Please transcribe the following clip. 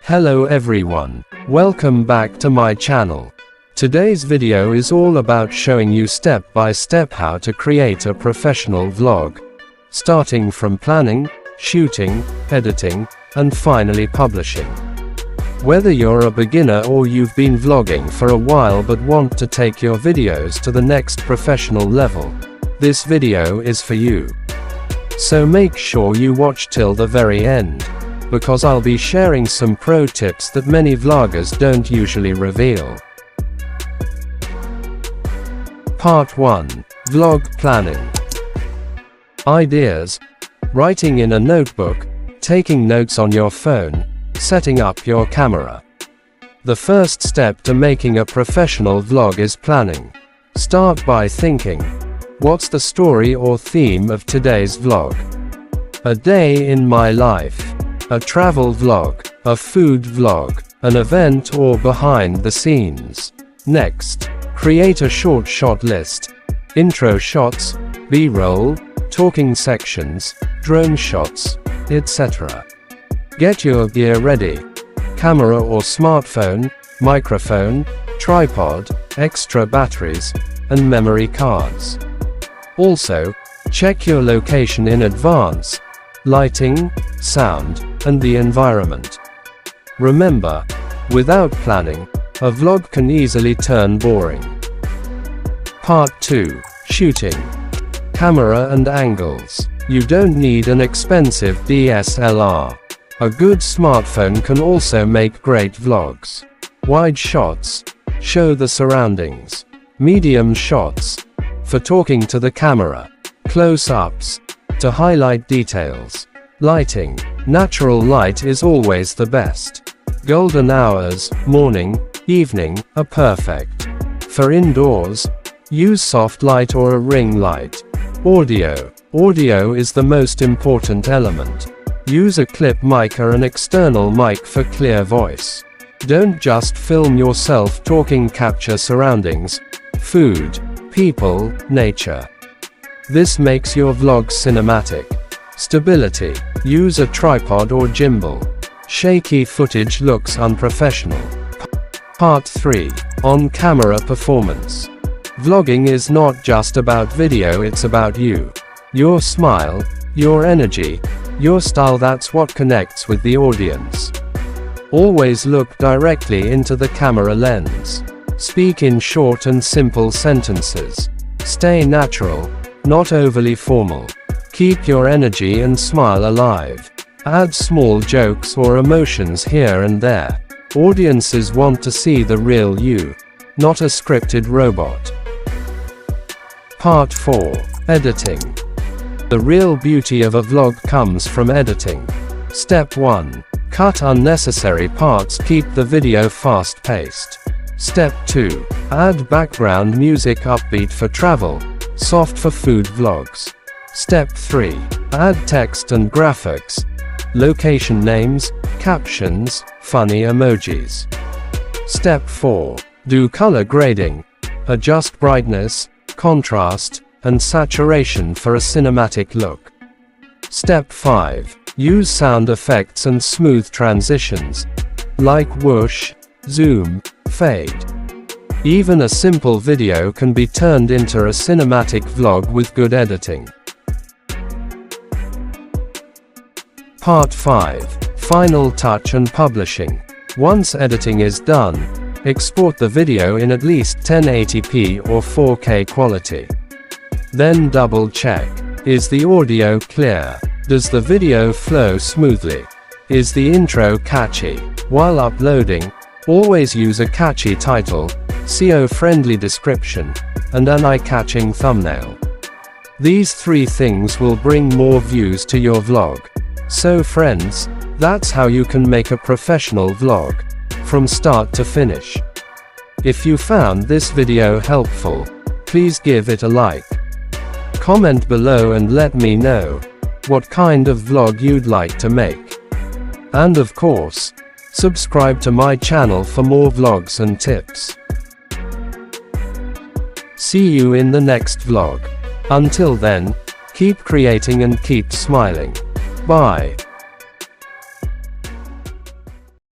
Hello everyone. Welcome back to my channel. Today's video is all about showing you step by step how to create a professional vlog. Starting from planning, shooting, editing, and finally publishing. Whether you're a beginner or you've been vlogging for a while but want to take your videos to the next professional level, this video is for you. So make sure you watch till the very end, because I'll be sharing some pro tips that many vloggers don't usually reveal. Part 1. Vlog planning. Ideas. Writing in a notebook, taking notes on your phone, setting up your camera. The first step to making a professional vlog is planning. Start by thinking, what's the story or theme of today's vlog? A day in my life. A travel vlog, a food vlog, an event or behind the scenes. Next, create a short shot list. Intro shots, B-roll, talking sections, drone shots, etc. Get your gear ready. Camera or smartphone, microphone, tripod, extra batteries, and memory cards. Also, check your location in advance. Lighting, sound, and the environment. Remember, without planning, a vlog can easily turn boring. Part 2. Shooting. Camera and angles. You don't need an expensive DSLR. A good smartphone can also make great vlogs. Wide shots. Show the surroundings. Medium shots. For talking to the camera. Close-ups. To highlight details. Lighting. Natural light is always the best. Golden hours, morning, evening, are perfect. For indoors, use soft light or a ring light. Audio. Audio is the most important element. Use a clip mic or an external mic for clear voice. Don't just film yourself talking, capture surroundings, food, people, nature. This makes your vlog cinematic. Stability. Use a tripod or gimbal. Shaky footage looks unprofessional. Part 3. On-camera performance. Vlogging is not just about video, it's about you. Your smile, your energy, your style, that's what connects with the audience. Always look directly into the camera lens. Speak in short and simple sentences. Stay natural, not overly formal. Keep your energy and smile alive. Add small jokes or emotions here and there. Audiences want to see the real you, not a scripted robot. Part 4. Editing. The real beauty of a vlog comes from editing. Step 1. Cut unnecessary parts, keep the video fast-paced. Step 2. Add background music, upbeat for travel, soft for food vlogs. Step 3. Add text and graphics. Location names, captions, funny emojis. Step 4. Do color grading. Adjust brightness, contrast, and saturation for a cinematic look. Step 5. Use sound effects and smooth transitions, like whoosh, zoom, fade. Even a simple video can be turned into a cinematic vlog with good editing. Part 5. Final touch and publishing. Once editing is done, export the video in at least 1080p or 4K quality. Then double check. Is the audio clear? Does the video flow smoothly? Is the intro catchy? While uploading, always use a catchy title, SEO-friendly description, and an eye-catching thumbnail. These 3 things will bring more views to your vlog. So friends, that's how you can make a professional vlog, from start to finish. If you found this video helpful, please give it a like. Comment below and let me know what kind of vlog you'd like to make. And of course, subscribe to my channel for more vlogs and tips. See you in the next vlog. Until then, keep creating and keep smiling. Bye.